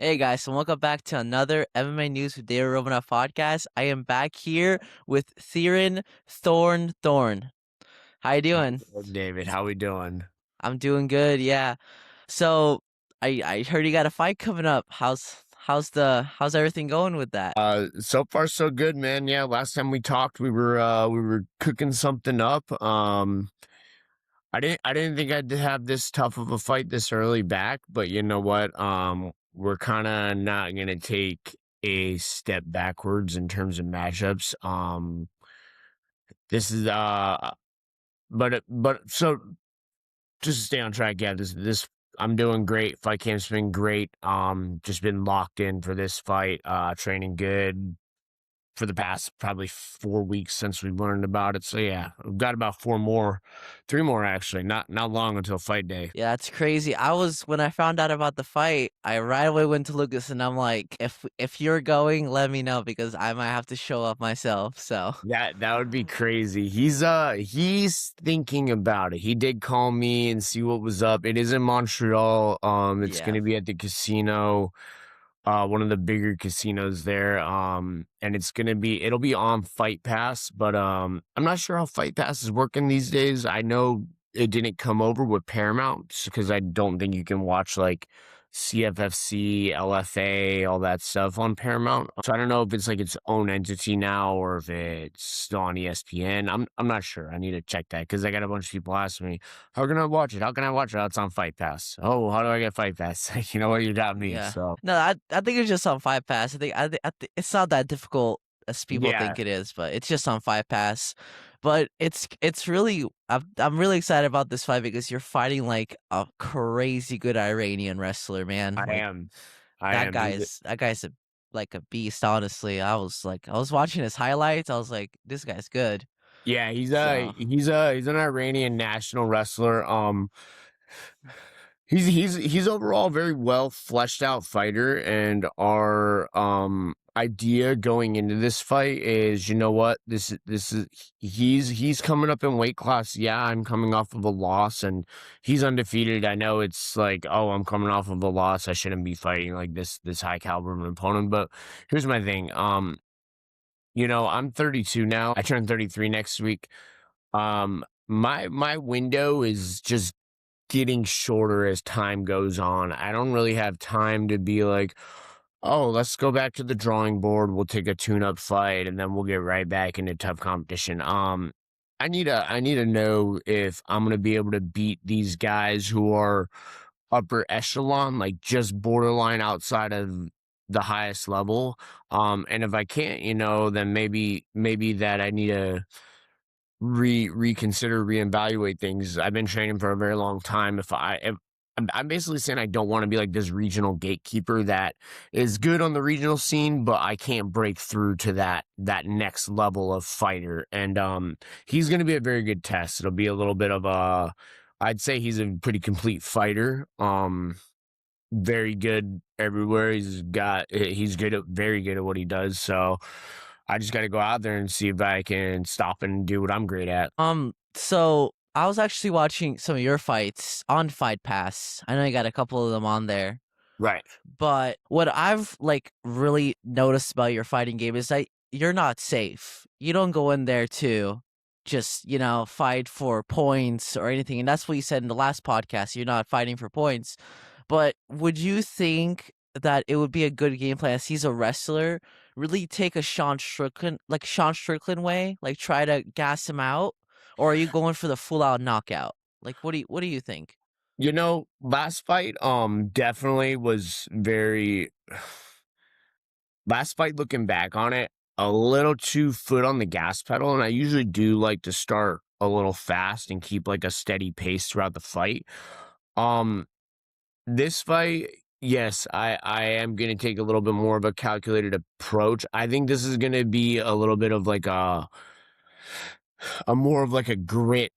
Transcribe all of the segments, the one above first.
Hey guys, so welcome back to another MMA News with Theoren Romanov podcast. I am back here with Theoren Thorn. How you How we doing? doing, David? How we doing? I'm doing good, yeah. So I heard you got a fight coming up. How's everything going with that? So far so good, man. Yeah, last time we talked, we were cooking something up. I didn't think I'd have this tough of a fight this early back, but you know what? We're kind of not gonna take a step backwards in terms of matchups. This is but so just to stay on track, yeah, this I'm doing great. Fight camp's been great. Just been locked in for this fight, training good for the past probably 4 weeks since we learned about it. So yeah, we've got about 3 more actually. Not long until fight day. Yeah, it's crazy. When I found out about the fight, I right away went to Lucas and I'm like, if you're going, let me know because I might have to show up myself. So That would be crazy. He's thinking about it. He did call me and see what was up. It is in Montreal. It's yeah. gonna be at the casino, one of the bigger casinos there. And it'll be on Fight Pass, but I'm not sure how Fight Pass is working these days. I know it didn't come over with Paramount because I don't think you can watch like CFFC, LFA, all that stuff on Paramount. So I don't know if it's like its own entity now or if it's still on ESPN. I'm not sure. I need to check that because I got a bunch of people asking me, "How can I watch it? How can I watch it?" Oh, it's on Fight Pass. Oh, how do I get Fight Pass? You know what? You got me. Yeah. So No, I think it's just on Five Pass. I think it's not that difficult as people yeah, think it is, but it's just on Five Pass. But it's really I'm really excited about this fight because you're fighting like a crazy good Iranian wrestler, man. I Like am. I am. that guy's like a beast, honestly. I was watching his highlights. I was like, this guy's good. Yeah, So, he's an Iranian national wrestler. He's overall a very well fleshed out fighter, and our idea going into this fight is, you know what, this is he's coming up in weight class. Yeah, I'm coming off of a loss, and he's undefeated. I know it's like, oh, I'm coming off of a loss. I shouldn't be fighting like this high caliber of an opponent. But here's my thing. I'm 32 now. I turn 33 next week. My window is just getting shorter as time goes on. I don't really have time to be like, oh, let's go back to the drawing board. We'll take a tune-up fight and then we'll get right back into tough competition. I need to know if I'm gonna be able to beat these guys who are upper echelon, like just borderline outside of the highest level. And if I can't, then maybe that I need to reconsider, reevaluate things. I've been training for a very long time. If I'm basically saying I don't want to be like this regional gatekeeper that is good on the regional scene, but I can't break through to that next level of fighter. And he's going to be a very good test. It'll be a little bit of a, I'd say he's a pretty complete fighter. Very good everywhere. He's very good at what he does. So I just got to go out there and see if I can stop and do what I'm great at. so I was actually watching some of your fights on Fight Pass. I know you got a couple of them on there. Right. But what I've like really noticed about your fighting game is that you're not safe. You don't go in there to just, fight for points or anything. And that's what you said in the last podcast. You're not fighting for points. But would you think that it would be a good game plan as he's a wrestler, really take a Sean Strickland way, like try to gas him out? Or are you going for the full out knockout? Like what do you think? Last fight, definitely was very last fight looking back on it, a little too foot on the gas pedal. And I usually do like to start a little fast and keep like a steady pace throughout the fight. Um, this fight, yes, I am gonna take a little bit more of a calculated approach. I think this is gonna be a little bit of like a more of like a grit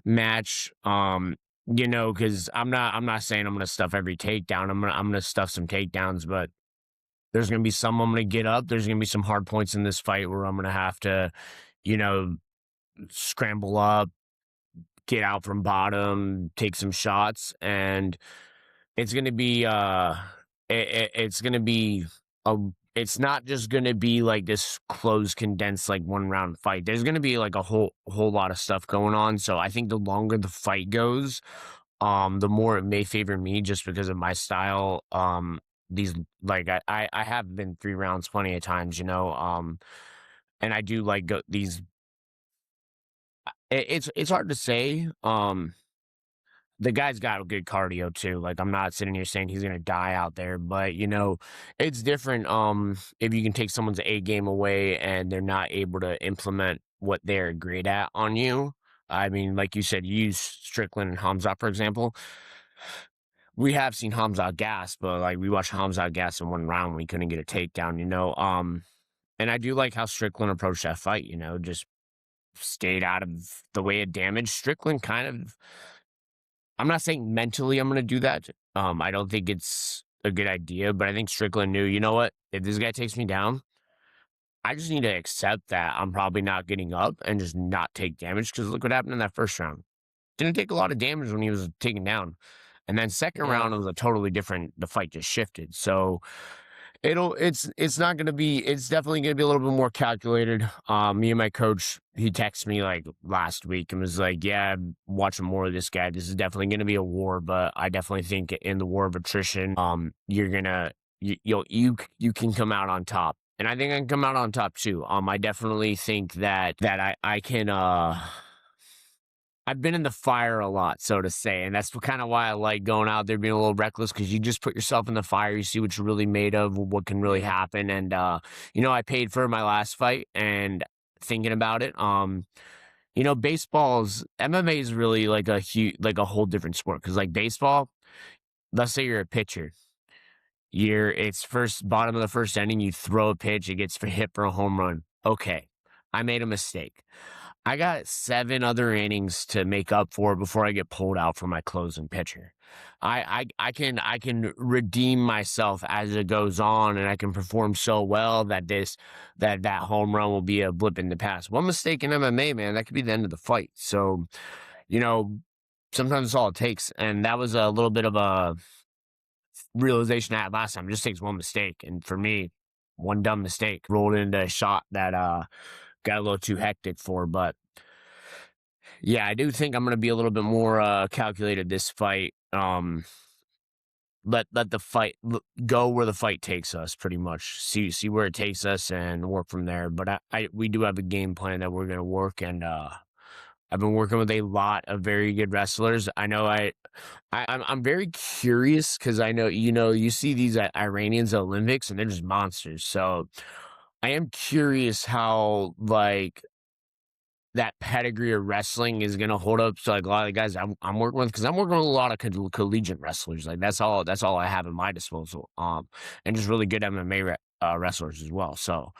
match. Because I'm not saying I'm gonna stuff every takedown. I'm gonna stuff some takedowns, but there's gonna be some I'm gonna get up. There's gonna be some hard points in this fight where I'm gonna have to, you know, scramble up, get out from bottom, take some shots, and it's gonna be it's gonna be a it's not just gonna be like this closed, condensed, like one round fight. There's gonna be like a whole lot of stuff going on. So I think the longer the fight goes, the more it may favor me just because of my style. These like I have been 3 rounds plenty of times, and I do like these. It's hard to say. The guy's got a good cardio too. Like I'm not sitting here saying he's gonna die out there, but it's different. If you can take someone's A game away and they're not able to implement what they're great at on you. I mean, like you said, you use Strickland and Hamzat, for example. We have seen Hamzat gas, but like we watched Hamzat gas in 1 round when he couldn't get a takedown. And I do like how Strickland approached that fight, just stayed out of the way of damage. Strickland kind of, I'm not saying mentally I'm going to do that. I don't think it's a good idea, but I think Strickland knew, you know what? If this guy takes me down, I just need to accept that I'm probably not getting up and just not take damage because look what happened in that first round. Didn't take a lot of damage when he was taken down. And then second Yeah. round was a totally different, the fight just shifted. So it's not gonna be, it's definitely gonna be a little bit more calculated. Me and my coach, he texted me like last week and was like, yeah, I'm watching more of this guy. This is definitely gonna be a war, but I definitely think in the war of attrition, you're gonna you can come out on top. And I think I can come out on top too. I definitely think that I can I've been in the fire a lot, so to say, and that's kind of why I like going out there being a little reckless because you just put yourself in the fire, you see what you're really made of, what can really happen, and I paid for my last fight, and thinking about it, baseball's MMA is really like like a whole different sport because like baseball, let's say you're a pitcher, it's first bottom of the first inning, you throw a pitch, it gets hit for a home run. Okay, I made a mistake. I got 7 other innings to make up for before I get pulled out for my closing pitcher. I can redeem myself as it goes on, and I can perform so well that that home run will be a blip in the past. One mistake in MMA, man, that could be the end of the fight. So, you know, sometimes it's all it takes, and that was a little bit of a realization I had last time. It just takes one mistake, and for me, one dumb mistake rolled into a shot that got a little too hectic for. But yeah, I do think I'm gonna be a little bit more calculated this fight. Let the fight go where the fight takes us, pretty much. See where it takes us and work from there. But we do have a game plan that we're gonna work, and I've been working with a lot of very good wrestlers. I know I'm very curious because I know you see these Iranians at Olympics and they're just monsters. So I am curious how like that pedigree of wrestling is gonna hold up. So like a lot of the guys I'm working with, because I'm working with a lot of collegiate wrestlers. Like that's all I have at my disposal. And just really good MMA wrestlers as well. So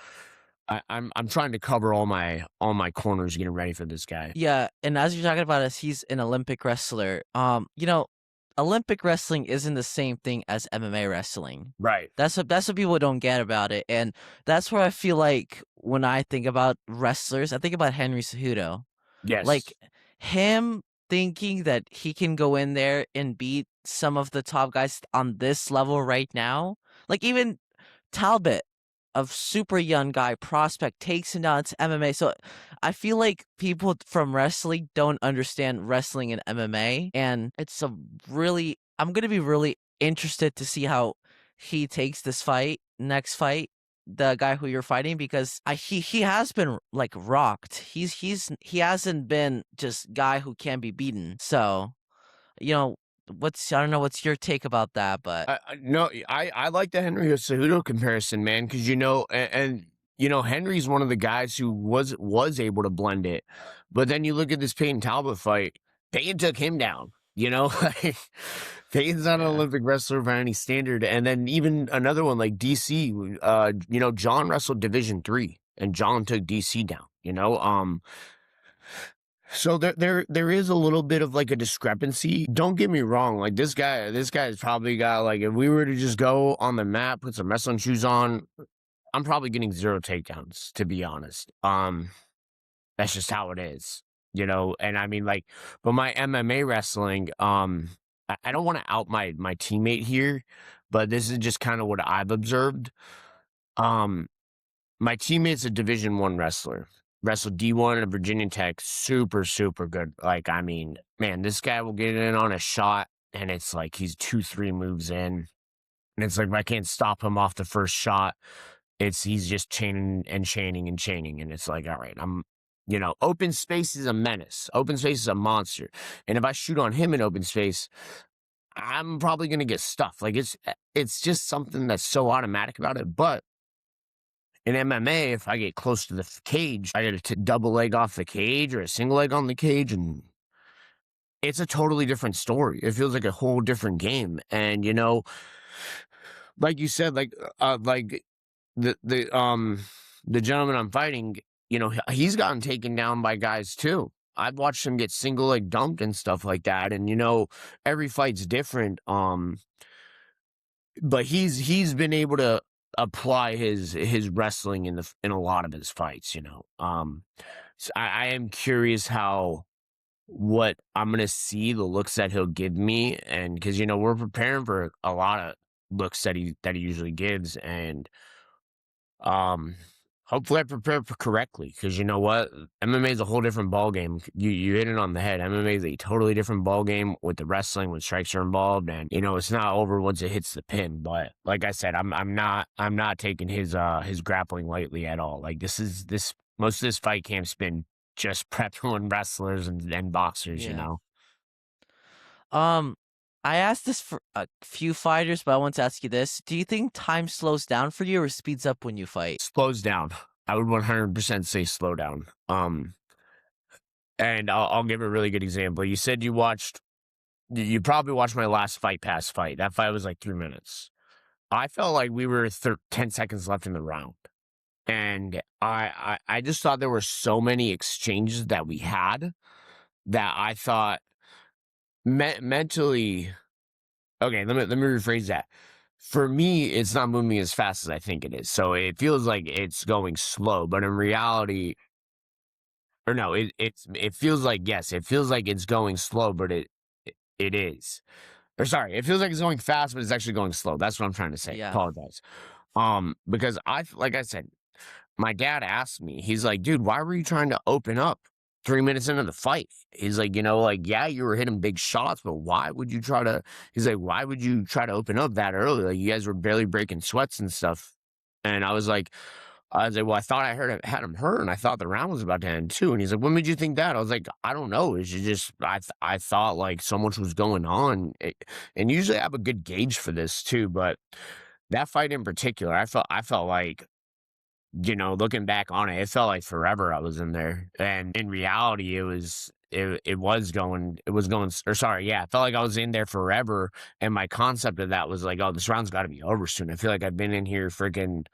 I'm trying to cover all my corners getting ready for this guy. Yeah, and as you're talking about us, he's an Olympic wrestler. Olympic wrestling isn't the same thing as MMA wrestling. Right. That's what people don't get about it, and that's where I feel like when I think about wrestlers, I think about Henry Cejudo. Yes. Like him thinking that he can go in there and beat some of the top guys on this level right now. Like even Talbot, a super young guy prospect, takes him down to MMA. So I feel like people from wrestling don't understand wrestling and MMA, and I'm gonna be really interested to see how he takes this next fight, the guy who you're fighting, because he has been like rocked. He hasn't been just guy who can be beaten. So you know I don't know what's your take about that, but No, I like the Henry Cejudo comparison, man, because and Henry's one of the guys who was able to blend it, but then you look at this Peyton Talbot fight, Peyton took him down. Like Peyton's not an yeah. Olympic wrestler by any standard, and then even another one like DC, John wrestled Division 3, and John took DC down. So there is a little bit of like a discrepancy. Don't get me wrong, like this guy's probably got, like, if we were to just go on the map, put some wrestling shoes on, I'm probably getting 0 takedowns, to be honest. That's just how it is. And I mean, like, but my MMA wrestling, I don't want to out my teammate here, but this is just kind of what I've observed. Um, my teammate's a Division One wrestler, wrestled D1 at Virginia Tech, super, super good. Like, I mean, man, this guy will get in on a shot, and it's like he's 2, 3 moves in, and it's like if I can't stop him off the first shot, he's just chaining and chaining and chaining, and it's like, all right, open space is a menace. Open space is a monster, and if I shoot on him in open space, I'm probably gonna get stuffed. Like it's just something that's so automatic about it. But in MMA, if I get close to the cage, I get a double leg off the cage or a single leg on the cage, and it's a totally different story. It feels like a whole different game. And like you said, like the gentleman I'm fighting, he's gotten taken down by guys too. I've watched him get single leg dumped and stuff like that. And every fight's different. But he's been able to apply his wrestling in a lot of his fights. So I am curious what I'm gonna see, the looks that he'll give me, and because we're preparing for a lot of looks that he usually gives, and um, hopefully I prepare correctly, because you know what? MMA is a whole different ball game. You hit it on the head. MMA is a totally different ball game with the wrestling, when strikes are involved, and it's not over once it hits the pin. But like I said, I'm not taking his grappling lightly at all. Like this most of this fight camp's been just prepping wrestlers and boxers. Yeah. Um, I asked this for a few fighters, but I want to ask you this: do you think time slows down for you or speeds up when you fight? Slows down. I would 100% say slow down. And I'll give a really good example. You said you probably watched my last Fight Pass fight. That fight was like 3 minutes. I felt like we were 10 seconds left in the round. And I just thought there were so many exchanges that we had that I thought mentally, okay, let me rephrase that. For me, it's not moving as fast as I think it is. So it feels like it's going slow, but in reality, or no, it feels like, yes, it feels like it's going slow, but it is. Or sorry, it feels like it's going fast, but it's actually going slow. That's what I'm trying to say. Yeah. Apologize. Because like I said, my dad asked me, he's like, dude, why were you trying to open up 3 minutes into the fight? He's like, yeah, you were hitting big shots, but he's like, why would you try to open up that early? Like, you guys were barely breaking sweats and stuff. And I was like, well, I thought I had him hurt, and I thought the round was about to end too. And he's like, when made you think that? I was like, I don't know. It's just I thought like so much was going on, and usually I have a good gauge for this too. But that fight in particular, I felt like, looking back on it, it felt like forever I was in there, and in reality, it was going, or sorry, yeah, I felt like I was in there forever, and my concept of that was like, oh, this round's got to be over soon. I feel like I've been in here freaking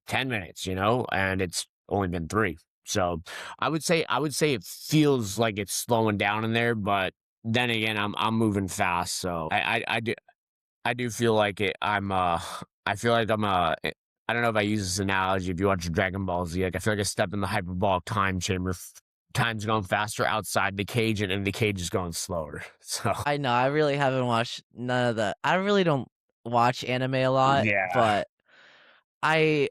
10 minutes, and it's only been 3. So I would say it feels like it's slowing down in there, but then again, I'm moving fast. So I do feel like it. I feel like I don't know if I use this analogy. If you watch Dragon Ball Z, like I feel like I step in the hyperbolic time chamber. Time's going faster outside the cage, and the cage is going slower. So I know, I really haven't watched none of that. I really don't watch anime a lot, yeah, but I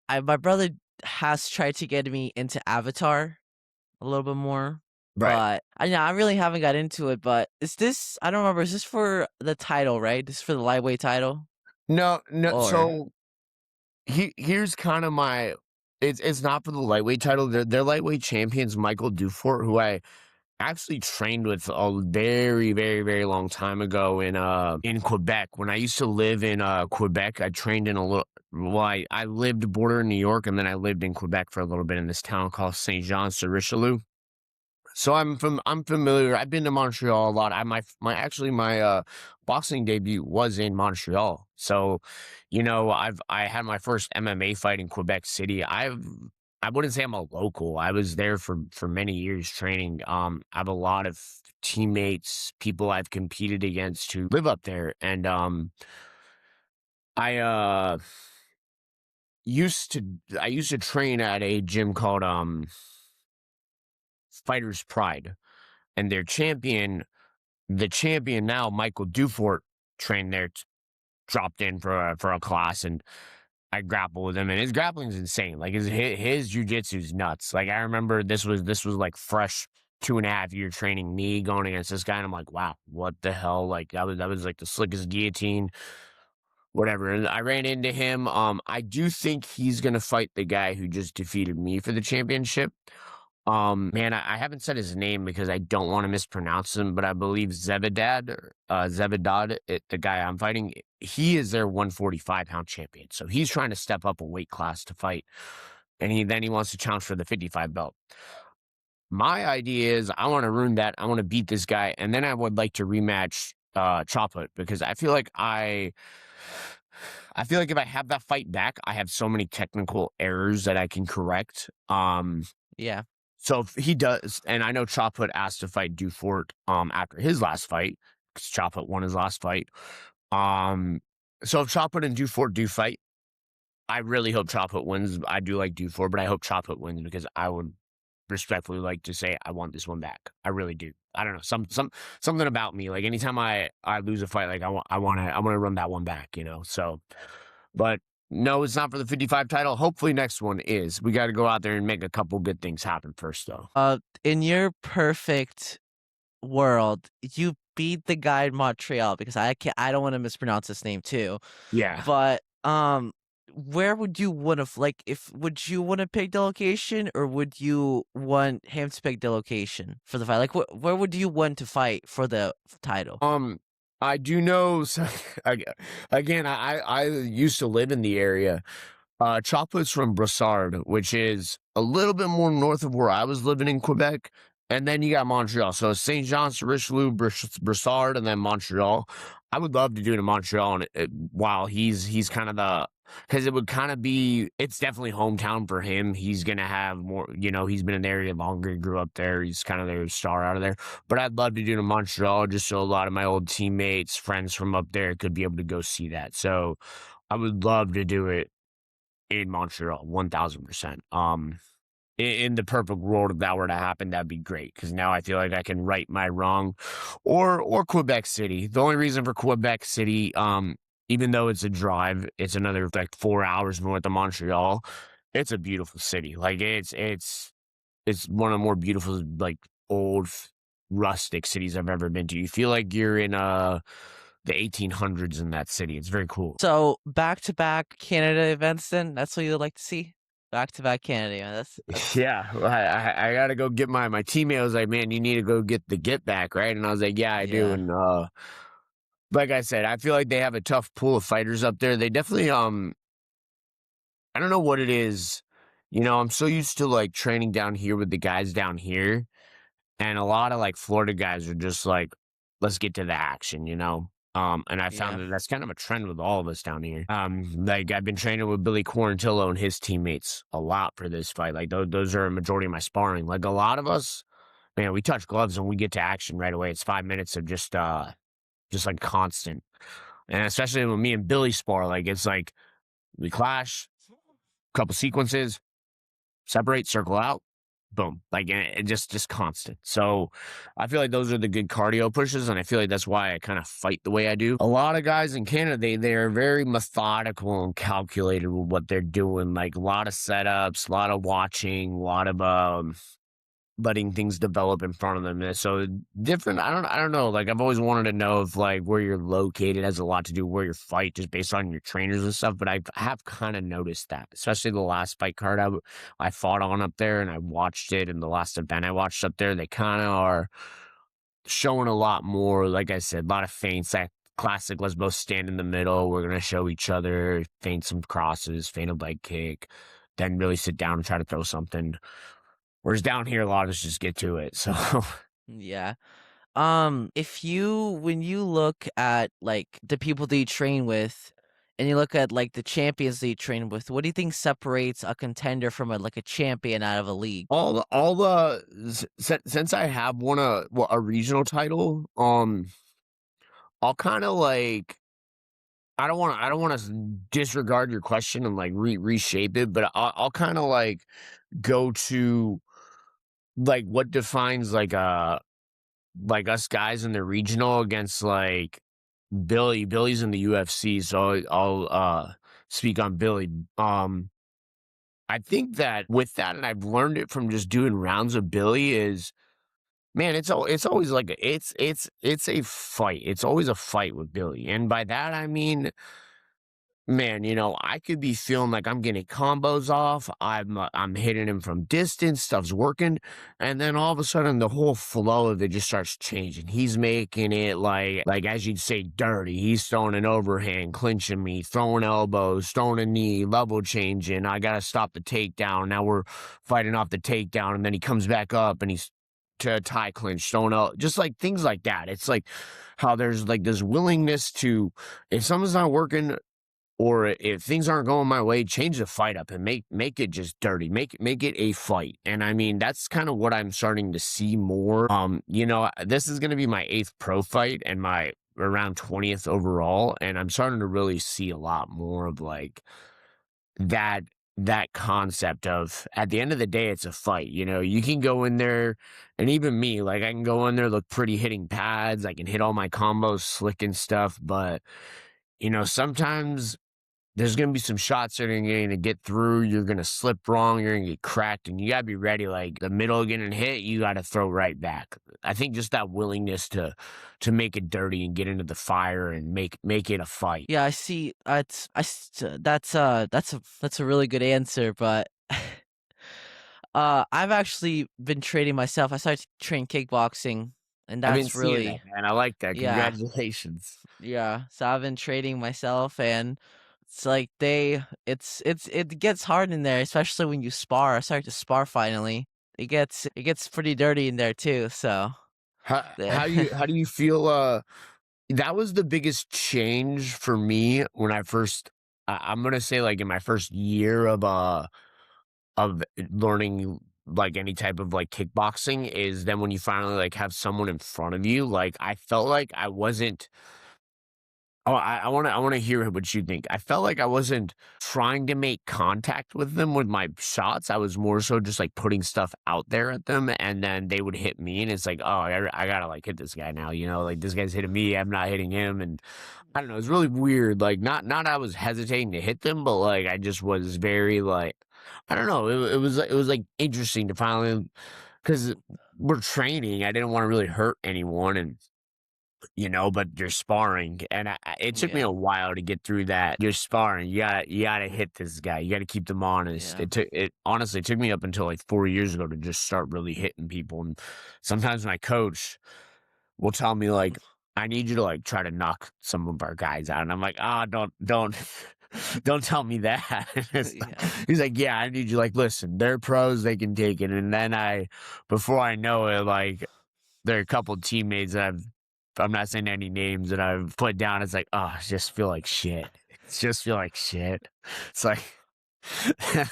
my brother has tried to get me into Avatar a little bit more, right. but I know I really haven't got into it. But I don't remember, is this for the title, right? This is for the lightweight title? No, no. Or So here's kind of my. It's not for the lightweight title. Their lightweight champions, Michael Dufort, who I actually trained with a very, very, very long time ago in Quebec. When I used to live in Quebec, I trained in a little. Well, I lived border in New York, and then I lived in Quebec for a little bit in this town called Saint Jean sur Richelieu. So I'm familiar. I've been to Montreal a lot. My boxing debut was in Montreal. So, I had my first MMA fight in Quebec City. I wouldn't say I'm a local. I was there for many years training. I have a lot of teammates, people I've competed against who live up there, and I used to train at a gym called Fighters Pride, and the champion now, Michael Dufort, trained there dropped in for a class, and I grapple with him, and his grappling is insane. Like his jujitsu is nuts. Like I remember this was like fresh 2.5 year training me going against this guy, and I'm like, wow, what the hell? Like that was like the slickest guillotine, whatever. And I ran into him. I do think he's gonna fight the guy who just defeated me for the championship. Man, I haven't said his name because I don't want to mispronounce him, but I believe Zebedad, the guy I'm fighting, he is their 145-pound champion. So he's trying to step up a weight class to fight, and he wants to challenge for the 55 belt. My idea is I want to ruin that. I want to beat this guy, and then I would like to rematch Choput because I feel like if I have that fight back, I have so many technical errors that I can correct. Yeah. So if he does, and I know Choput asked to fight Dufort after his last fight, because Choput won his last fight. So if Choput and Dufort do fight, I really hope Choput wins. I do like Dufort, but I hope Choput wins because I would respectfully like to say I want this one back. I really do. I don't know, something about me. Like anytime I lose a fight, like I want to run that one back, you know. So, but no, it's not for the 55 title. Hopefully next one is. We got to go out there and make a couple good things happen first, though. In your perfect world, you beat the guy in Montreal because I don't want to mispronounce his name too. Yeah. But where would you want to would you want to pick the location, or would you want him to pick the location for the fight? Like where would you want to fight for the title? I do know. So, again, I used to live in the area. Choput's from Brossard, which is a little bit more north of where I was living in Quebec. And then you got Montreal. So St. Jean, Richelieu, Brossard, and then Montreal. I would love to do it in Montreal, and while he's kind of because it would kind of be, it's definitely hometown for him. He's gonna have more, he's been in the area longer, he grew up there. He's kind of their star out of there. But I'd love to do it in Montreal, just so a lot of my old teammates, friends from up there could be able to go see that. So I would love to do it in Montreal, 1000%. In the perfect world, if that were to happen, that'd be great because now I feel like I can right my wrong, or Quebec City. The only reason for Quebec City, even though it's a drive, it's another like 4 hours north of Montreal. It's a beautiful city. Like it's one of the more beautiful, like old rustic cities I've ever been to. You feel like you're in the 1800s in that city. It's very cool. So back-to-back Canada events, then that's what you'd like to see. Back-to-back Canada. Yeah, that's Yeah, I gotta go get my teammate was like, man, you need to go get the get back, right? And I was like, yeah, I do. yeah. And like I said, I feel like they have a tough pool of fighters up there. They definitely I don't know what it is. I'm so used to like training down here with the guys down here, and a lot of like Florida guys are just like, let's get to the action. And I found Yeah. that that's kind of a trend with all of us down here. Like I've been training with Billy Quarantillo and his teammates a lot for this fight. Like those are a majority of my sparring. Like a lot of us, man, we touch gloves and we get to action right away. It's 5 minutes of just like constant. And especially when me and Billy spar, like it's like we clash, couple sequences, separate, circle out, boom, like it just constant. So I feel like those are the good cardio pushes, and I feel like that's why I kind of fight the way I do. A lot of guys in Canada, they are very methodical and calculated with what they're doing. Like a lot of setups, a lot of watching, a lot of letting things develop in front of them. And so different. I don't know. Like I've always wanted to know if like where you're located has a lot to do with where you fight, just based on your trainers and stuff. But I have kind of noticed that, especially the last fight card I fought on up there, and I watched it. And the last event I watched up there, they kind of are showing a lot more. Like I said, a lot of feints. That classic. Let's both stand in the middle. We're gonna show each other, feint some crosses, feint a leg kick, then really sit down and try to throw something. Whereas down here, a lot of us just get to it. So Yeah. When you look at like the people that you train with, and you look at like the champions that you train with, what do you think separates a contender from a champion out of a league? since I have won a regional title, I'll kind of like I don't want to disregard your question and like reshape it, but I'll kind of like go to like what defines like us guys in the regional against like Billy's in the UFC, so I'll speak on Billy. Um, I think that with that, and I've learned it from just doing rounds of Billy is, man, it's always like it's a fight. It's always a fight with Billy, and by that I mean, man, I could be feeling like I'm getting combos off. I'm hitting him from distance. Stuff's working, and then all of a sudden, the whole flow of it just starts changing. He's making it like as you'd say, dirty. He's throwing an overhand, clinching me, throwing elbows, throwing a knee, level changing. I gotta stop the takedown. Now we're fighting off the takedown, and then he comes back up and he's to a tie clinch, throwing out just like things like that. It's like how there's like this willingness to, if something's not working or if things aren't going my way, change the fight up and make it just dirty. Make it a fight. And I mean, that's kind of what I'm starting to see more. This is gonna be my 8th pro fight and my around 20th overall. And I'm starting to really see a lot more of like that that concept of at the end of the day, it's a fight. You can go in there and even me, like I can go in there, look pretty hitting pads, I can hit all my combos slick and stuff, but sometimes there's gonna be some shots that are gonna get through. You're gonna slip wrong. You're gonna get cracked, and you gotta be ready. Like the middle getting hit, you gotta throw right back. I think just that willingness to make it dirty and get into the fire and make it a fight. Yeah, I see. That's a really good answer, but I've actually been training myself. I started to train kickboxing, and I've been that's seeing really that, man. I like that. yeah, Congratulations. yeah. So I've been training myself, and it's like it gets hard in there, especially when you spar. I started to spar finally. It gets pretty dirty in there too. So How yeah, how do you feel? That was the biggest change for me when I first. I'm gonna say like in my first year of learning like any type of like kickboxing is then when you finally like have someone in front of you, like I felt like I wasn't. Oh, I wanna hear what you think. I felt like I wasn't trying to make contact with them with my shots. I was more so just like putting stuff out there at them, and then they would hit me, and it's like, oh, I gotta like hit this guy now. Like this guy's hitting me, I'm not hitting him, and I don't know. It's really weird. Like not I was hesitating to hit them, but like I just was very like I don't know. It was like interesting to finally because we're training. I didn't want to really hurt anyone, and but you're sparring, and it took me yeah, a while to get through that. You're sparring, you gotta hit this guy. You gotta keep them honest. yeah, It honestly took me up until like 4 years ago to just start really hitting people. And sometimes my coach will tell me like, "I need you to like try to knock some of our guys out," and I'm like, "Ah, don't." Don't tell me that. yeah, He's like, yeah, I need you. Like, listen, they're pros; they can take it. And then before I know it, like there are a couple teammates that I'm not saying any names that I've put down. It's like, oh, I just feel like shit. It's just feel like shit. It's like,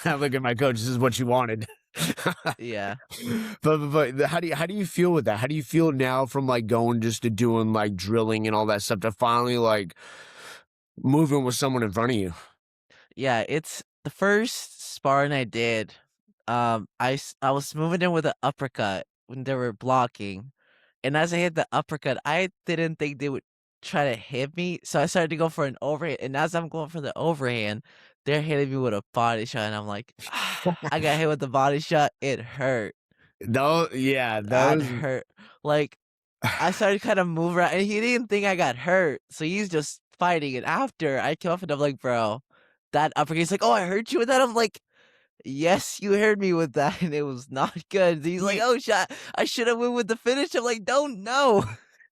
I look at my coach. This is what you wanted. yeah. But how do you feel with that? How do you feel now from like going just to doing like drilling and all that stuff to finally like moving with someone in front of you? Yeah, it's the first sparring I did. I was moving in with an uppercut when they were blocking, and as I hit the uppercut, I didn't think they would try to hit me, so I started to go for an overhand. And as I'm going for the overhand, they're hitting me with a body shot, and I'm like, I got hit with the body shot. It hurt. Those, yeah, That those. hurt. Like I started kind of move around, and he didn't think I got hurt, so he's just fighting. And after I came up and I'm like, bro, that uppercut. He's like, oh, I hurt you with that. I'm like, yes, you heard me with that, and it was not good. He's like, Ye- oh, shot. I should have went with the finish. I'm like, don't know.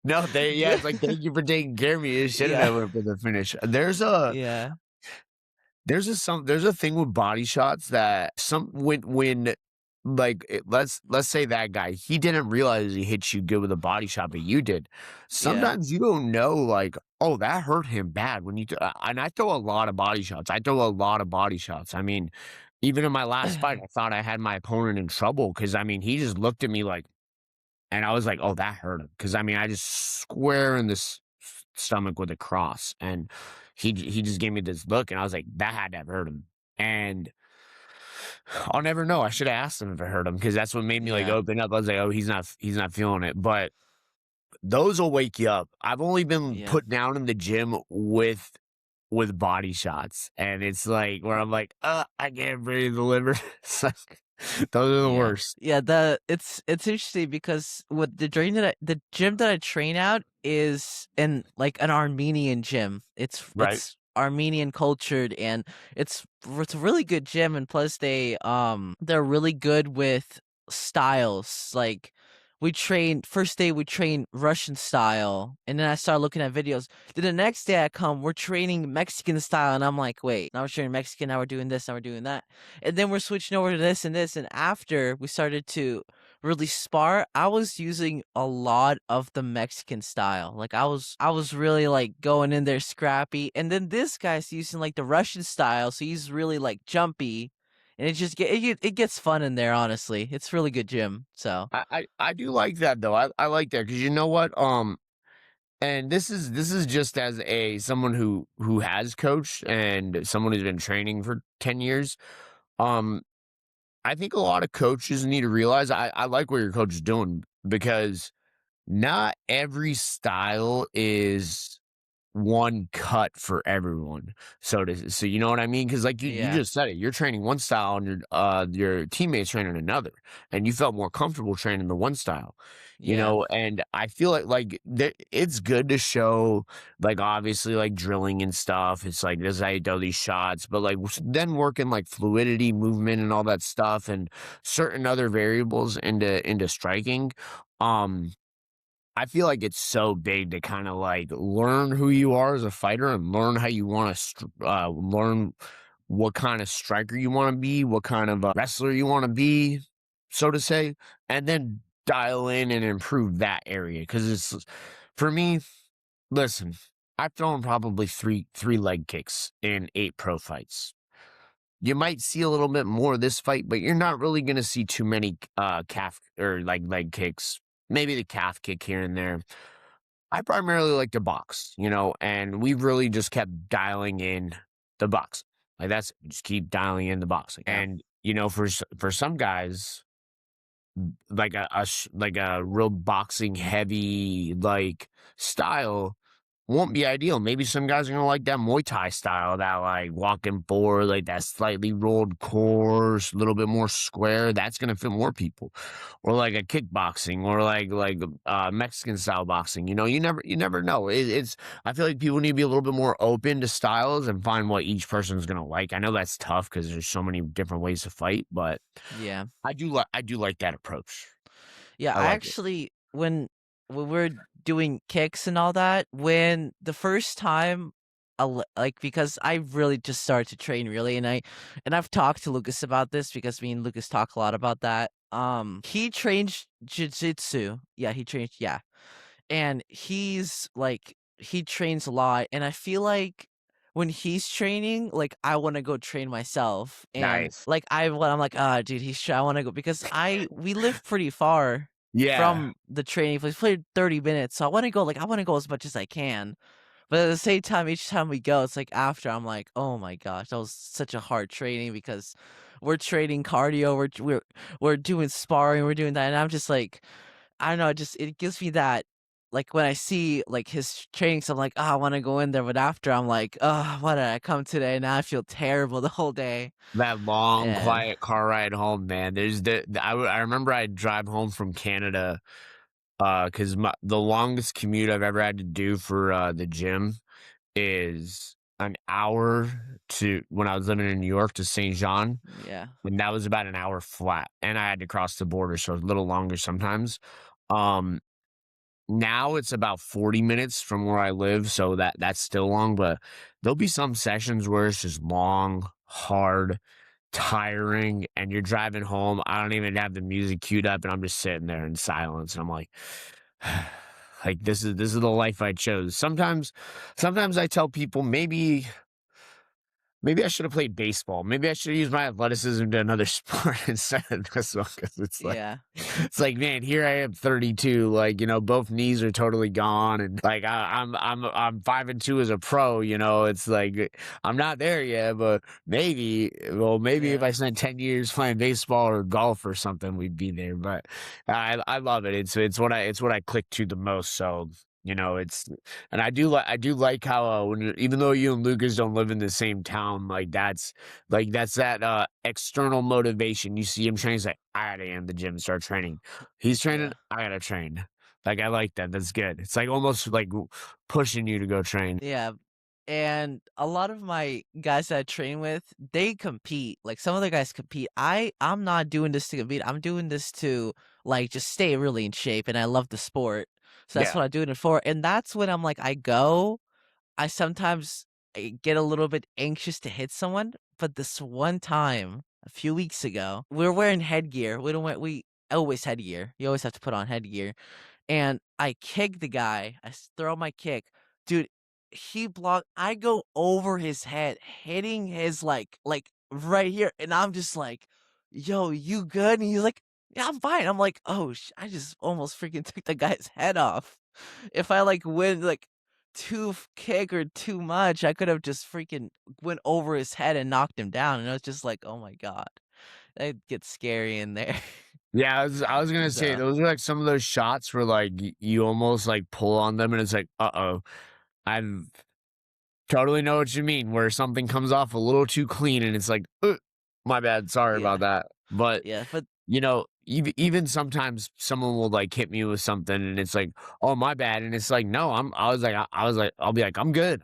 no, yeah, it's like thank you for taking care of me. It shouldn't Yeah, have went for the finish. yeah, There's a thing with body shots that some when like let's say that guy he didn't realize he hit you good with a body shot, but you did. yeah, Sometimes you don't know like oh that hurt him bad when and I throw a lot of body shots. I throw a lot of body shots. I mean, even in my last fight, I thought I had my opponent in trouble because I mean he just looked at me like, and I was like, oh that hurt him because I mean I just square in this stomach with a cross, and he just gave me this look, and I was like, that had to have hurt him. And I'll never know. I should have asked him if it hurt him because that's what made me like yeah, open up. I was like, oh, he's not feeling it. But those will wake you up. I've only been Yeah. put down in the gym with body shots, and it's like where I'm like, I can't breathe the liver. It's like, those are the Yeah. worst. Yeah, it's interesting because with the gym that I train at is in like an Armenian gym. Right. It's Armenian cultured, and it's a really good gym, and plus they're really good with styles. Like we train first day we train Russian style, and then I started looking at videos. Then the next day I come, we're training Mexican style, and I'm like, wait, now we're training Mexican, now we're doing this, now we're doing that. And then we're switching over to this and this. And after we started to really spar, I was using a lot of the Mexican style. Like I was really like going in there scrappy. And then this guy's using like the Russian style, so he's really like jumpy. And it gets fun in there, honestly. It's really good gym. So I do like that though. I like that because you know what? And this is just as a someone who has coached and someone who's been training for 10 years. Um, I think a lot of coaches need to realize I like what your coach is doing because not every style is one cut for everyone. So you know what I mean? Because like you yeah. just said it, you're training one style and your teammates training another, and you felt more comfortable training the one style, you Yeah. know. And I feel it's good to show like obviously like drilling and stuff. It's like this is how you do these shots, but like then working like fluidity, movement, and all that stuff, and certain other variables into striking. Um, I feel like it's so big to kind of like learn who you are as a fighter and learn how you want to learn what kind of striker you want to be, what kind of wrestler you want to be, so to say, and then dial in and improve that area. Because it's for me. Listen, I've thrown probably three leg kicks in 8 pro fights. You might see a little bit more this fight, but you're not really going to see too many calf or like leg kicks. Maybe the calf kick here and there. I primarily like to box, you know, and we've really just kept dialing in the box. Like that's just keep dialing in the boxing. Yeah. And you know, for some guys, like like a real boxing heavy like style won't be ideal. Maybe some guys are gonna like that Muay Thai style, that like walking forward, like that slightly rolled course, a little bit more square. That's gonna fit more people, or like a kickboxing, or like Mexican style boxing. You know, you never know. It's I feel like people need to be a little bit more open to styles and find what each person's gonna like. I know that's tough because there's so many different ways to fight, but Yeah. I do like that approach. Yeah, I I like it. actually when we're doing kicks and all that, when the first time like because I really just started to train really, and I've talked to Lucas about this because me and Lucas talk a lot about that. He trains jiu-jitsu. Yeah, he trains yeah. And he trains a lot, and I feel like when he's training, like I want to go train myself, and Nice. like I'm like, ah, dude, I want to go because I we live pretty far Yeah. from the training place, played 30 minutes, so I want to go as much as I can. But at the same time, each time we go, it's like after I'm like, oh my gosh, that was such a hard training because we're training cardio, we're doing sparring, we're doing that, and I'm just like, I don't know, it gives me that like when I see like his trainings, I'm like, oh, I want to go in there, but after I'm like, oh, why did I come today? Now I feel terrible the whole day. That long, And quiet car ride home, man. There's I remember I'd drive home from Canada, because the longest commute I've ever had to do for, the gym is an hour to when I was living in New York to Saint Jean, yeah, and that was about an hour flat, and I had to cross the border, so it was a little longer sometimes. Um, Now it's about 40 minutes from where I live, so that's still long, but there'll be some sessions where it's just long, hard, tiring, and you're driving home. I don't even have the music queued up, and I'm just sitting there in silence. And I'm like, like this is the life I chose. Sometimes I tell people Maybe I should have played baseball. Maybe I should have used my athleticism to another sport instead of this one, 'cause Yeah, it's like, man, here I am 32, like, both knees are totally gone, and like I'm 5-2 as a pro, it's like I'm not there yet, but maybe if yeah, I spent 10 years playing baseball or golf or something, we'd be there. But I love it. It's what I click to the most. So it's and I do like how even though you and Lucas don't live in the same town, that's that external motivation. You see him training, he's like, I gotta get in the gym and start training. He's training, yeah. I gotta train. Like I like that. That's good. It's like almost like pushing you to go train. Yeah, and a lot of my guys that I train with, they compete. Like some of the guys compete. I'm not doing this to compete. I'm doing this to like just stay really in shape, and I love the sport. So that's Yeah. what I'm doing it for. And that's when I'm like, I go. I sometimes get a little bit anxious to hit someone, but this one time a few weeks ago, we were wearing headgear. We always headgear. You always have to put on headgear, and I kick the guy. Throw my kick. Dude, he blocked. I go over his head, hitting his like right here, and I'm just like, "Yo, you good?" And he's like, "Yeah, I'm fine." I'm like, "Oh, I just almost freaking took the guy's head off. If I like went like kick or too much, I could have just freaking went over his head and knocked him down." And I was just like, "Oh my god, it gets scary in there." Yeah, I was gonna say So those are like some of those shots where like you almost like pull on them and it's like, uh-oh. I've totally know what you mean, where something comes off a little too clean and it's like, my bad, sorry about yeah, that." But yeah, but even sometimes someone will like hit me with something and it's like, "Oh, my bad." And it's like, no, I was like, I'll be like, I'm good.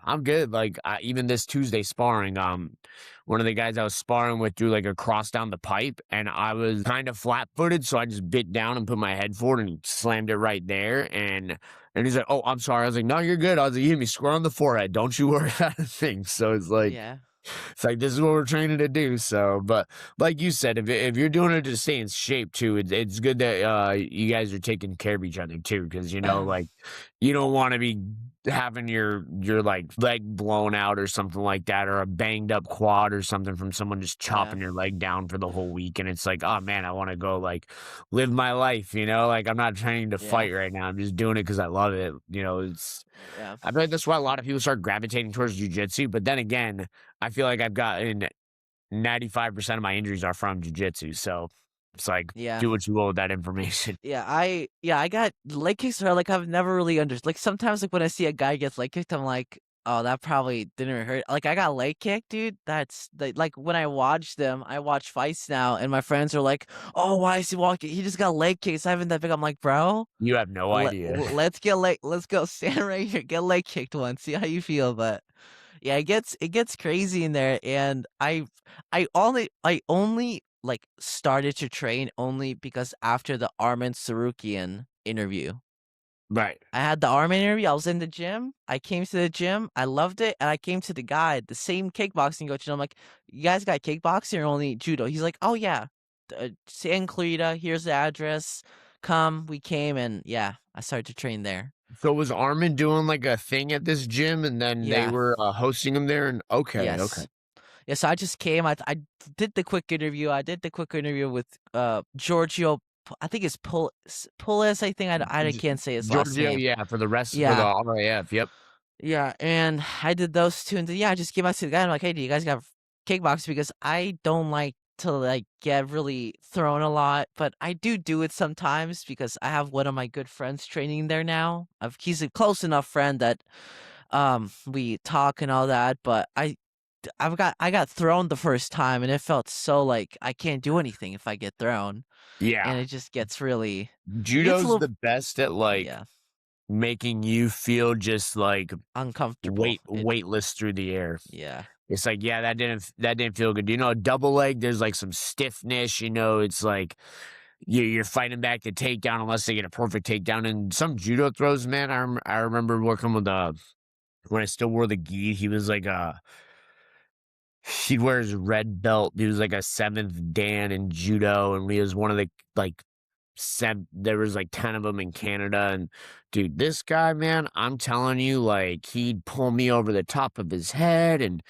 Like even this Tuesday sparring, one of the guys I was sparring with threw like a cross down the pipe and I was kind of flat footed. So I just bit down and put my head forward and slammed it right there. And he's like, "Oh, I'm sorry." I was like, "No, you're good." I was like, "You hit me square on the forehead. Don't you worry about a thing." So yeah, it's like this is what we're training to do. So, but like you said, if you're doing it to stay in shape too, it's good that you guys are taking care of each other too, because like you don't want to be having your like leg blown out or something like that, or a banged up quad or something from someone just yeah, chopping your leg down for the whole week, and it's like, oh man, I want to go like live my life. Like I'm not training to yeah, fight right now. I'm just doing it because I love it. It's yeah, I feel like that's why a lot of people start gravitating towards jujitsu. But then again, I feel like I've gotten 95% of my injuries are from jujitsu. So it's like, yeah. do what you will with that information. I got leg kicks are like I've never really understood. Like sometimes like when I see a guy gets leg kicked, I'm like, oh, that probably didn't hurt. Like I got leg kicked, dude. That's like when I watch them, I watch fights now, and my friends are like, oh, why is he walking? He just got leg kicked. It's not even that big. I'm like, bro, You have no idea. let's go stand right here, get leg kicked once, see how you feel. But yeah, it gets crazy in there, and I only like started to train only because after the Armin Sarukian interview. Right. I had the Armin interview, I was in the gym, I came to the gym, I loved it, and I came to the guy, the same kickboxing coach, and I'm like, "You guys got kickboxing or only judo?" He's like, "Oh yeah, San Clarita, here's the address. Come." We came, and yeah, I started to train there. So was Armin doing like a thing at this gym and then they Yeah, were hosting him there? And okay, okay. yes. Yeah, so I just came. I did the quick interview. I did the quick interview with Giorgio. I think it's Pulis. I think I G- can't say his last Giorgio, name. yeah, for the Yeah, RAF. Yep. yeah, and I did those two, and then, yeah, I just came out to the guy. And I'm like, hey, do you guys got kickbox? Because I don't like to like get really thrown a lot, but I do it sometimes because I have one of my good friends training there now. He's a close enough friend that we talk and all that, but I got thrown the first time and it felt so like I can't do anything if I get thrown, and Yeah. it just gets a Judo's little, the best at like yeah, making you feel just like uncomfortable. weightless through the air. Yeah, It's like, yeah, that didn't feel good. Double leg, there's like some stiffness, it's like you're fighting back the takedown unless they get a perfect takedown. And some judo throws, man, I remember working with when I still wore the gi, he was like he'd wear his red belt. He was like a seventh Dan in judo, and he was one of the like there was like 10 of them in Canada. And dude, this guy, man, I'm telling you, like he'd pull me over the top of his head and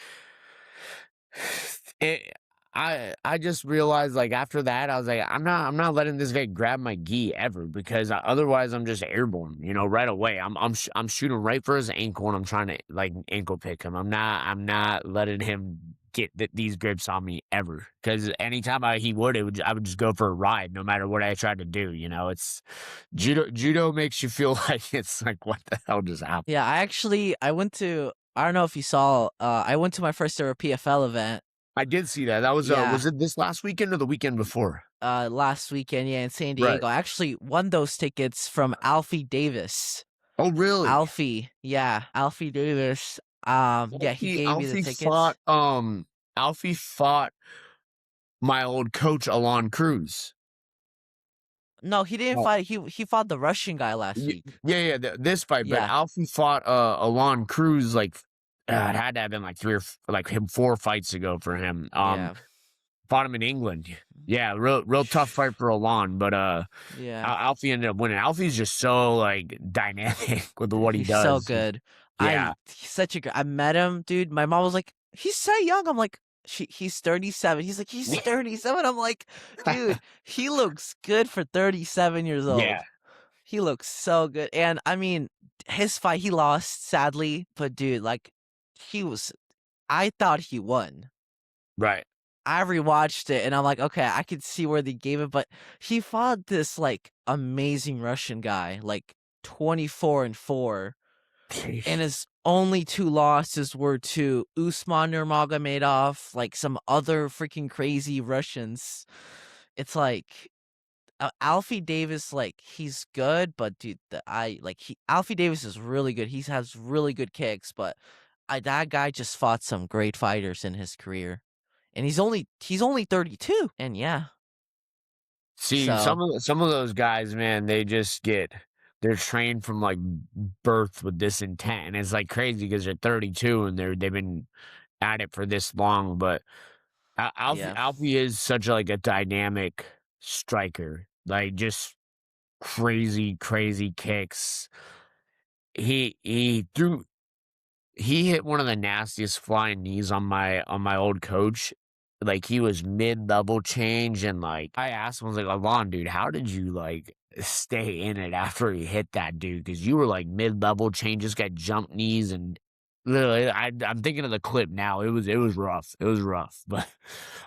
It, I just realized like after that I was like I'm not letting this guy grab my gi ever because otherwise I'm just airborne, right away. I'm shooting right for his ankle and I'm trying to like ankle pick him. I'm not letting him get these grips on me ever because anytime he would I would just go for a ride no matter what I tried to do. It's judo makes you feel like it's like what the hell just happened. Yeah, I went to, I don't know if you saw, I went to my first ever PFL event. I did see that. That Yeah, was it this last weekend or the weekend before? last weekend, yeah, in San Right. Diego. I actually won those tickets from Alfie Davis. Oh, really? Alfie Davis. Yeah, he Alfie gave me the Alfie fought, tickets. Alfie fought my old coach, Alon Cruz. No, he didn't Oh, fight. He fought the Russian guy last y week. yeah, yeah, this fight, but Yeah, Alfie fought, Alon Cruz, like, it had to have been, like, 3 or f like, him 4 fights ago for him, yeah, fought him in England. Yeah, real tough fight for Alon, but, yeah. Alfie ended up winning. Alfie's just so, like, dynamic with what he He's so does. good. Yeah. He's such a good. I met him, dude. My mom was like, "He's so young." I'm like, He's 37." He's like, "He's 37." I'm like, "Dude, he looks good for 37 years Yeah, old. He looks so good." And I mean, his fight, he lost sadly, but dude, like, he was. I thought he won. right. I rewatched it and I'm like, okay, I could see where they gave it, but he fought this like amazing Russian guy, like 24-4, and his only two losses were to Usman Nurmagomedov, like some other freaking crazy Russians. It's like Alfie Davis, like he's good, but dude, Alfie Davis is really good. He has really good kicks, but that guy just fought some great fighters in his career, and he's only 32, and yeah, See, so some of those guys, man, they're trained from like birth with this intent, and it's like crazy because they're 32 and they've been at it for this long. But yeah, Alfie is such like a dynamic striker, like just crazy kicks. He threw he hit one of the nastiest flying knees on my old coach. Like he was mid double change, and like I asked him, I was like, Alon, dude, how did you like stay in it after he hit that dude? Because you were like mid double change, just got jump knees, and literally, I'm thinking of the clip now. It was rough. It was rough, but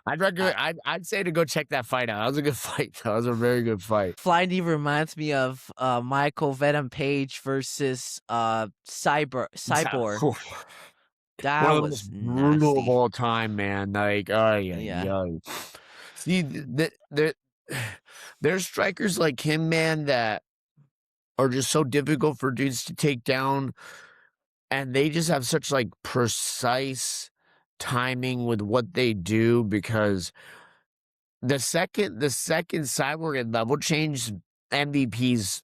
I I'd say to go check that fight out. That was a good fight. That was a very good fight. Flying Knee reminds me of Michael Venom Page versus Cyborg. One That of the was most brutal of nasty. all time, man. Like, oh yeah, Yeah, yeah. See, there's strikers like him, man, that are just so difficult for dudes to take down, and they just have such like precise timing with what they do because the second Cyborg and level change, MVP's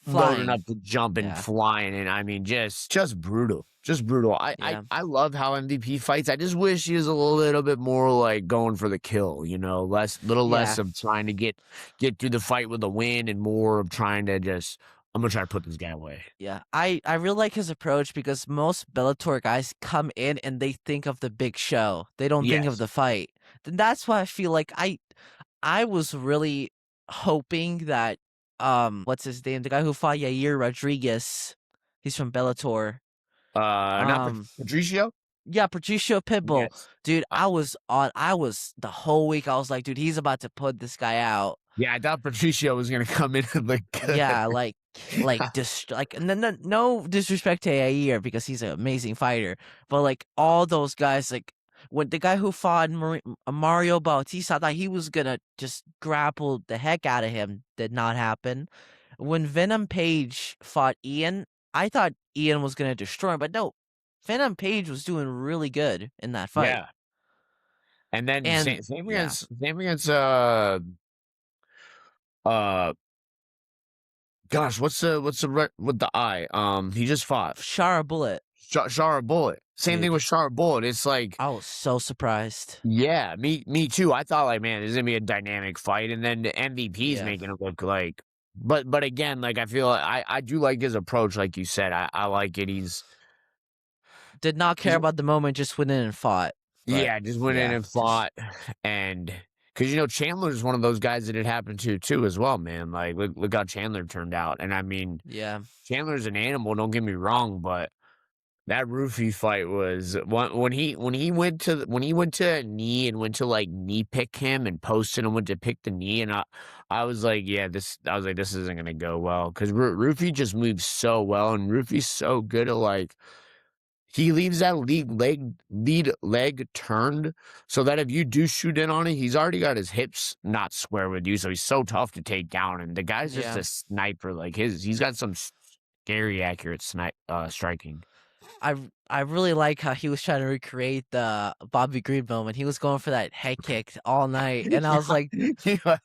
loading flying. up to jump and Yeah, flying, and I mean, just brutal, just brutal. yeah, I love how MVP fights. I just wish he was a little bit more like going for the kill, little less yeah. of trying to get through the fight with a win, and more of trying to just I'm gonna try to put this guy away. Yeah, I really like his approach because most Bellator guys come in and they think of the big show. They don't think of Yes, the fight. Then that's why I feel like I was really hoping that what's his name? The guy who fought Yair Rodriguez. He's from Bellator. not Um Patricio. yeah, Patricio Pitbull. Yes, Dude, I was the whole week I was like, dude, he's about to put this guy out. yeah, I thought Patricio was gonna come in and look good. Yeah, and then no disrespect to Yair because he's an amazing fighter, but like all those guys, like when the guy who fought Mario Bautista, I thought he was gonna just grapple the heck out of him. Did not happen. When Venom Page fought Ian, I thought Ian was gonna destroy him, but no, Venom Page was doing really good in that fight. Yeah, and then And yeah, same against uh gosh, what's the with the eye? He just fought Shara Bullet, Shara Bullet. Same thing dude, with Shara Bullet. It's like, I was so surprised. yeah, me too. I thought like, man, this is gonna be a dynamic fight, and then the MVP's Yeah. making it look like. But again, like I feel like I do like his approach, like you said. I like it. Did not care He's about the moment, just went in and fought. But Yeah, just went in yeah, and just fought, and because Chandler's one of those guys that it happened to too as well, man. Like, look how Chandler turned out, and I mean, yeah, Chandler's an animal. Don't get me wrong, but that Roofy fight was when he went to a knee and went to like knee pick him and posted and went to pick the knee, and I was like, yeah, this isn't gonna go well because Roofy just moves so well, and Roofy's so good at like. He leaves that lead leg turned so that if you do shoot in on it, he's already got his hips not square with you, so he's so tough to take down. And the guy's just yeah. a sniper. Like he's got some scary accurate striking. I really like how he was trying to recreate the Bobby Green moment. He was going for that head kick all night, and I was like, Yeah.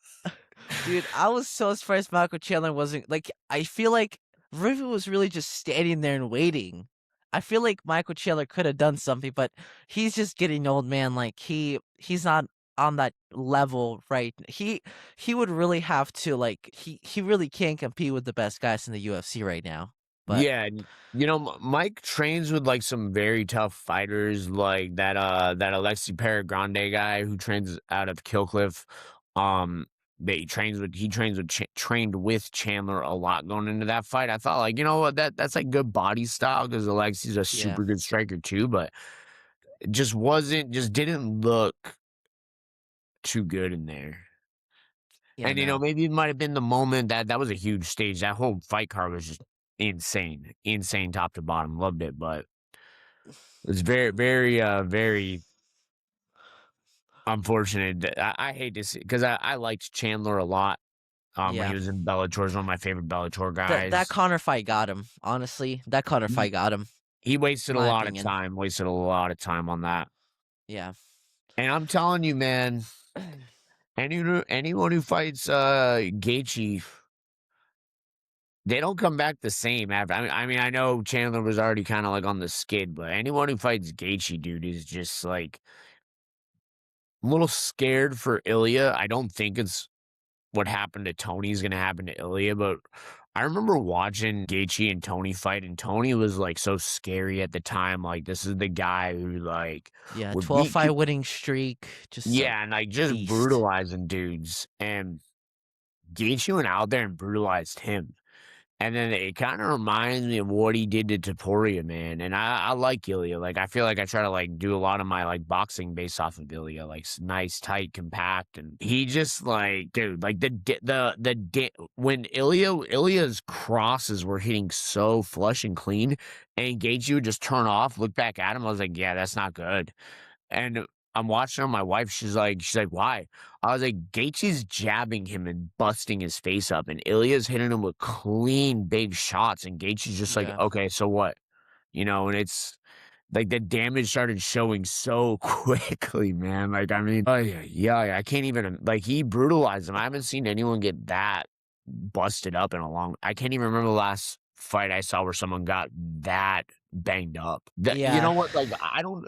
dude, I was so surprised Michael Chandler wasn't like. I feel like River was really just standing there and waiting. I feel like Michael Chandler could have done something, but he's just getting old, man. Like he's not on that level, right? He would really have to like he really can't compete with the best guys in the UFC right now. But Yeah, and, Mike trains with like some very tough fighters, like that Alexi Paragrande guy who trains out of Killcliff. That trained with Chandler a lot going into that fight. I thought like, you know what, that's like good body style because Alexi's a yeah, super good striker too, but it just didn't look too good in there. yeah, And no, maybe it might have been the moment that was a huge stage. That whole fight card was just insane, insane top to bottom. Loved it, but it was very unfortunate. I hate to see because I liked Chandler a lot. When he yeah. was in Bellator, he's one of my favorite Bellator That guys. Connor fight got him. Honestly, that Connor He, fight got him. he wasted a My lot of opinion. time, on that. Yeah. And I'm telling you, man, anyone who fights Gaethje, they don't come back the same after. I mean, I know Chandler was already kind of like on the skid, but anyone who fights Gaethje, dude, is just like I'm a little scared for Ilya. I don't think it's what happened to Tony is going to happen to Ilya, but I remember watching Gaethje and Tony fight, and Tony was like so scary at the time. Like this is the guy who like Yeah, would 12 beat, fight winning streak, just a yeah, and like just beast. brutalizing dudes. And Gaethje went out there and brutalized him. And then it kind of reminds me of what he did to Taporia, man. And I like Ilya. Like I feel like I try to like do a lot of my like boxing based off of Ilya, like nice, tight, compact. And he just like, dude, like when Ilya's crosses were hitting so flush and clean, and Gaethje would just turn off, look back at him. I was like, yeah, that's not good. And I'm watching on my wife. She's like, why? I was like, Gaethje's jabbing him and busting his face up, and Ilya's hitting him with clean big shots, and Gaethje's just like, Yeah. okay, so what? And it's like the damage started showing so quickly, man. Like, I mean, oh yeah, I can't even like he brutalized him. I haven't seen anyone get that busted up in a long. I can't even remember the last fight I saw where someone got that banged up. That you Yeah. know what? Like, I don't.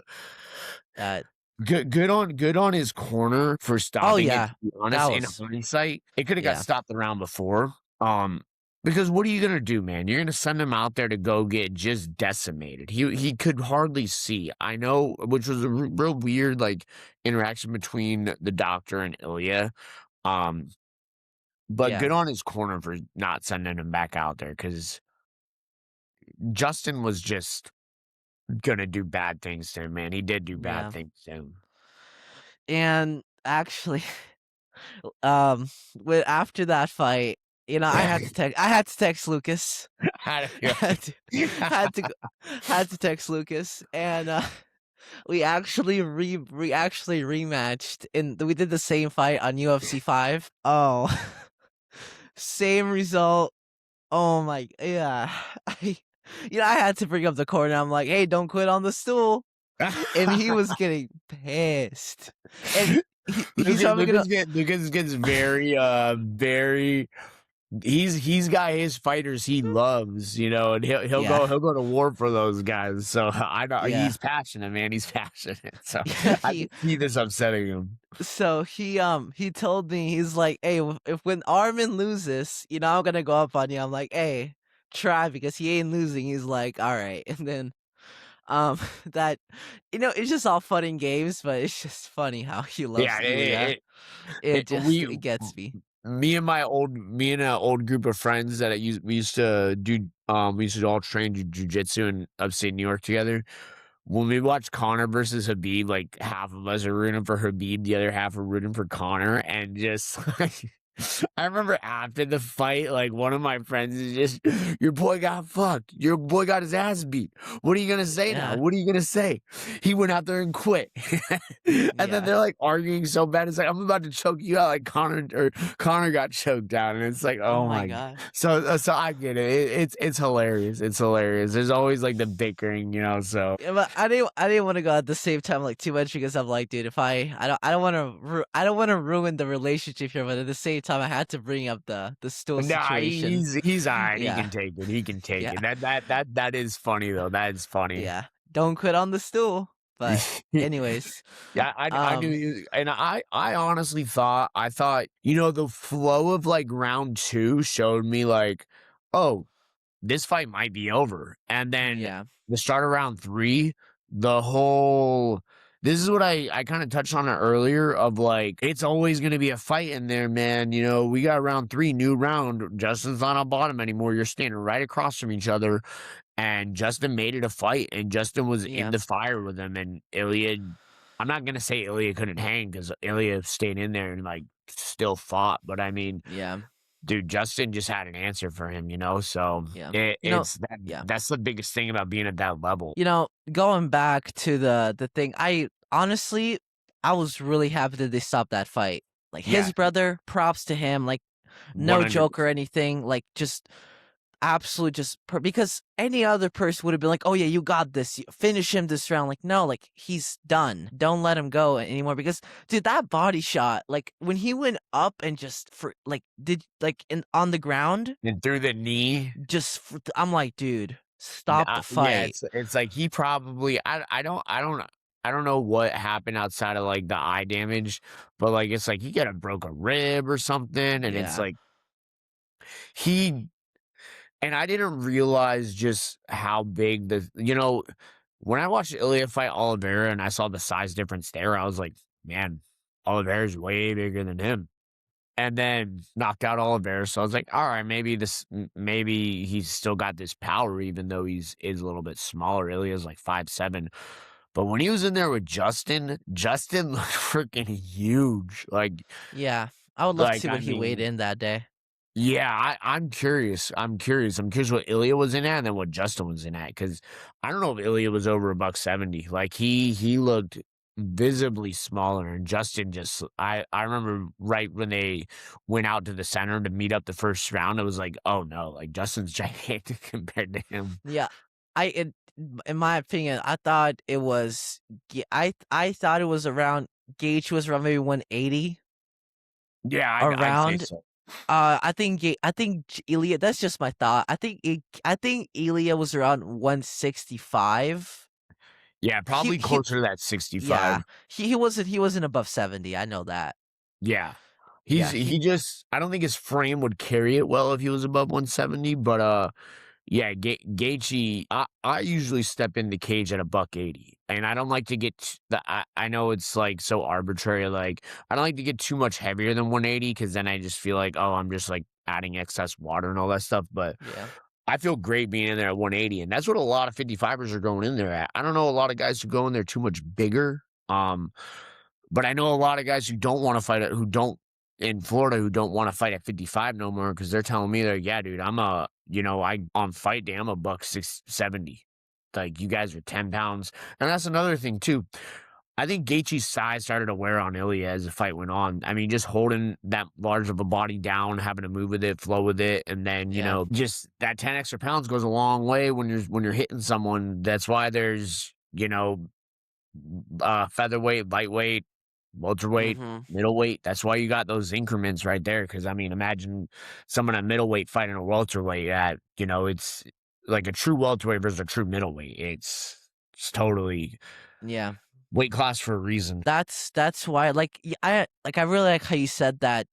That Good on his corner for Oh stopping it, yeah. to be That honest, in was hindsight, it coulda got yeah. stopped the round before, because what are you gonna do, man? You're gonna send him out there to go get just decimated. He could hardly see. I know, which was a real weird, like, interaction between the doctor and Ilya, um, but Yeah. good on his corner for not sending him back out there because Justin was just gonna do bad things to him, man. He did do bad Yeah. things to him. And actually, with after that fight, I had to text Lucas. Had I to had to had to go, had to text Lucas, and we actually rematched, and we did the same fight on UFC 5. Oh, same result. Oh my, yeah. I I had to bring up the corner. I'm like, hey, don't quit on the stool, and he was getting pissed, and he's Lucas probably gonna Lucas gets very he's got his fighters he loves, and he'll yeah, go to war for those guys. So I know yeah. he's passionate, man. He's passionate. So Yeah, I can see this upsetting him. he told me, he's like, hey, if when Armin loses, I'm gonna go up on you. I'm like, hey, try, because he ain't losing. He's like, all right, and then That it's just all fun and games, but it's just funny how he loves Yeah, Ilya. It gets me. me and an old group of friends that we used to do we used to all train jujitsu in upstate New York together. When we watched Connor versus Habib, like half of us are rooting for Habib, the other half are rooting for Connor, and just like I remember after the fight, like one of my friends is just, your boy got fucked. Your boy got his ass beat. What are you gonna say now? Yeah, What are you gonna say? He went out there and quit. And then yeah. they're like arguing so bad. It's like, I'm about to choke you out like Connor got choked out. And it's like, Oh oh my my. god. So I get it. It's hilarious. It's hilarious. There's always like the bickering, so. Yeah, but I didn't want to go at the same time like too much because I'm like, dude, if I don't want to I don't want to ruin the relationship here, but at the same time I had to bring up the stool Nah, situation. he's alright. He Yeah, can take it. He can take yeah, it. That is funny though. That is funny. yeah. Don't quit on the stool. But anyways, Yeah, I knew um, you, and I honestly thought the flow of like round two showed me like, oh, this fight might be over, and then yeah, the start of round three, the whole. This is what I kind of touched on it earlier of like, it's always going to be a fight in there, man. We got round three, new round. Justin's not on bottom anymore. You're standing right across from each other. And Justin made it a fight, and Justin was in yeah, the fire with him, and Ilya. I'm not gonna say Ilya couldn't hang because Ilya stayed in there and like still fought, but I mean, yeah, dude, Justin just had an answer for him. So yeah. Yeah. that's the biggest thing about being at that level. Going back to the thing, I honestly I was really happy that they stopped that fight. Like Yeah, his brother, props to him. Like one no hundred joke or percent. anything. Like just absolute because any other person would have been like, "Oh yeah, you got this. Finish him this round." Like no, like he's done. Don't let him go anymore because dude, that body shot, like when he went up and just for like did like in on the ground, And through the knee. I'm like, dude, stop the Yeah, fight. it's like he probably I don't know what happened outside of like the eye damage, but like it's like he got a broke a rib or something, and it's Yeah. like he and I didn't realize just how big when I watched Ilya fight Oliveira and I saw the size difference there, I was like, man, Oliveira's way bigger than him. And then knocked out Oliveira, so I was like, "All right, maybe he's still got this power even though is a little bit smaller." Ilya's like 5'7". But when he was in there with Justin looked freaking huge. Yeah. I would love to Like see I what he weighed mean, in that day. yeah, I'm curious. I'm curious. I'm curious what Ilya was in at and then what Justin was in at because I don't know if Ilya was over a buck 70. Like he looked visibly smaller, and Justin just I remember right when they went out to the center to meet up the first round, it was like, oh no, like Justin's gigantic compared to him. Yeah. I in my opinion, I thought it was I thought it was around Gage was around maybe 180 Yeah, I'd say around. so. I think Ilya. That's just my thought. I think Ilya was around 165. Yeah, He probably he closer to that 65. yeah. He wasn't above 70. I know that. Yeah. Yeah. He just I don't think his frame would carry it well if he was above 170, but yeah, Gaethje. I usually step in the cage at a buck 80, and I don't like to get I know it's like so arbitrary. Like I don't like to get too much heavier than 180 because then I just feel like, oh, I'm just like adding excess water and all that stuff. But Yeah. I feel great being in there at 180, and that's what a lot of 55ers are going in there at. I don't know a lot of guys who go in there too much bigger. But I know a lot of guys who don't want to fight it, who don't in Florida, who don't want to fight at 55 no more because they're telling me they're, yeah, dude, I on fight day, I'm a buck 670. Like you guys are 10 pounds. And that's another thing too. I think Gaethje's size started to wear on Ilya as the fight went on. I mean, just holding that large of a body down, having to move with it, flow with it, and then Yeah. just that 10 extra pounds goes a long way when you're hitting someone. That's why there's featherweight, lightweight, welterweight, Mhm. middleweight. That's why you got those increments right there. Because I mean, imagine someone at middleweight fighting a welterweight it's like a true welterweight versus a true middleweight. It's totally Yeah. weight class for a reason. That's why I really like how you said that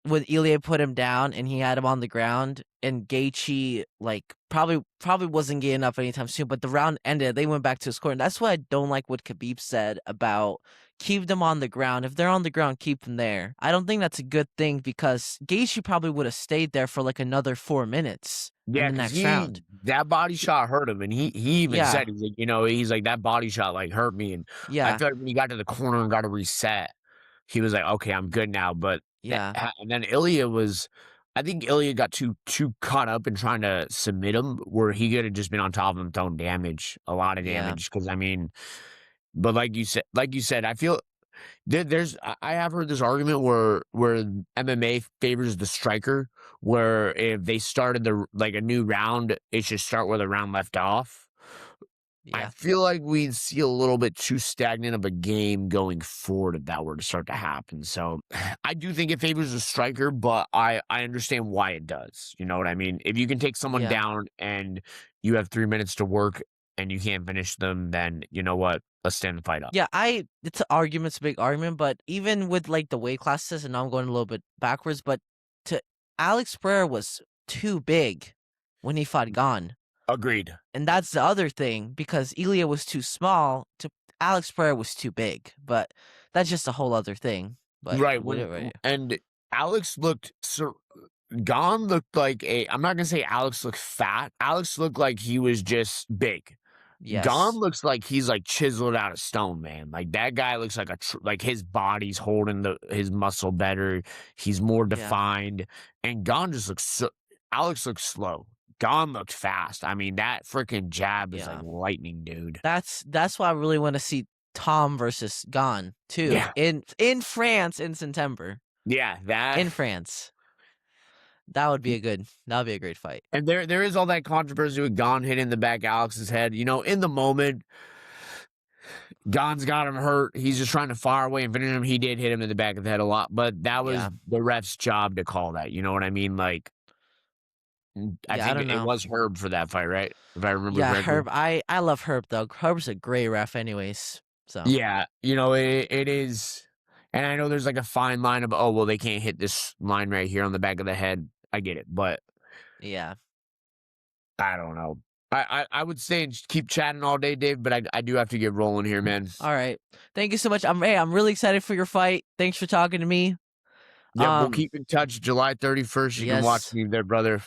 when Ilya put him down and he had him on the ground, and Gaethje like probably wasn't getting up anytime soon. But the round ended, they went back to scoring. That's why I don't like what Khabib said about keep them on the ground. If they're on the ground, keep them there. I don't think that's a good thing because Gaethje probably would have stayed there for like another 4 minutes in Yeah, the because next round. that body shot hurt him, and he even Yeah, said, he's like, you know, he's like, "That body shot, like, hurt me," and I yeah, feel like when he got to the corner and got to reset, he was like, "Okay, I'm good now," but yeah, and then Ilya was, I think Ilya got too caught up in trying to submit him, where he could have just been on top of him throwing damage, a lot of yeah, damage. Because I mean, but like you said, I feel there's I have heard this argument where MMA favors the striker, where if they started like a new round, it should start where the round left off. I yeah. feel like we'd see a little bit too stagnant of a game going forward if that were to start to happen. So I do think it favors the striker, but I understand why it does. You know what I mean? If you can take someone Yeah. down and you have 3 minutes to work and you can't finish them, then you know what? Let's stand the fight up. Yeah, it's an argument's a big argument, but even with like the weight classes, and now I'm going a little bit backwards, but to Alex Pereira was too big when he fought Gon. Agreed. And that's the other thing, because Ilya was too small to Alex Pereira was too big. But that's just a whole other thing. But Right, whatever. and Alex looked Gon looked like a, I'm not gonna say Alex looked fat. Alex looked like he was just big. Gon Yes. looks like he's like chiseled out of stone, man. Like that guy looks like like his body's holding his muscle better. He's more Yeah. defined, and Gon just looks Alex looks slow. Gon looked fast. I mean, that freaking jab is like Yeah. lightning, dude. That's why I really want to see Tom versus Gon too Yeah, in France in September. yeah, that. In France. That would be a great fight. And there is all that controversy with Gon hitting the back of Alex's head. You know, in the moment, Gon's got him hurt. He's just trying to fire away and finish him. He did hit him in the back of the head a lot, but that was Yeah. the ref's job to call that. You know what I mean? Like, I Yeah, I think don't it know. was Herb for that fight, right? If I remember Yeah, correctly. Herb. I love Herb though. Herb's a great ref, anyways. So Yeah, you know, it is. And I know there's like a fine line of, oh, well, they can't hit this line right here on the back of the head. I get it, but yeah. I don't know. I would say and just keep chatting all day, Dave, but I do have to get rolling here, man. All right. Thank you so much. I'm really excited for your fight. Thanks for talking to me. Yep, we'll keep in touch. July 31st, you can watch Yes. me there, brother.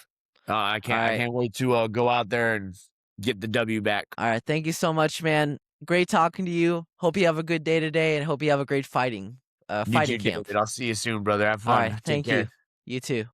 I All right. can't wait to go out there and get the W back. All right. Thank you so much, man. Great talking to you. Hope you have a good day today, and hope you have a great You fighting too, camp. David. I'll see you soon, brother. Have All right. fun. Take Thank you. care. You too.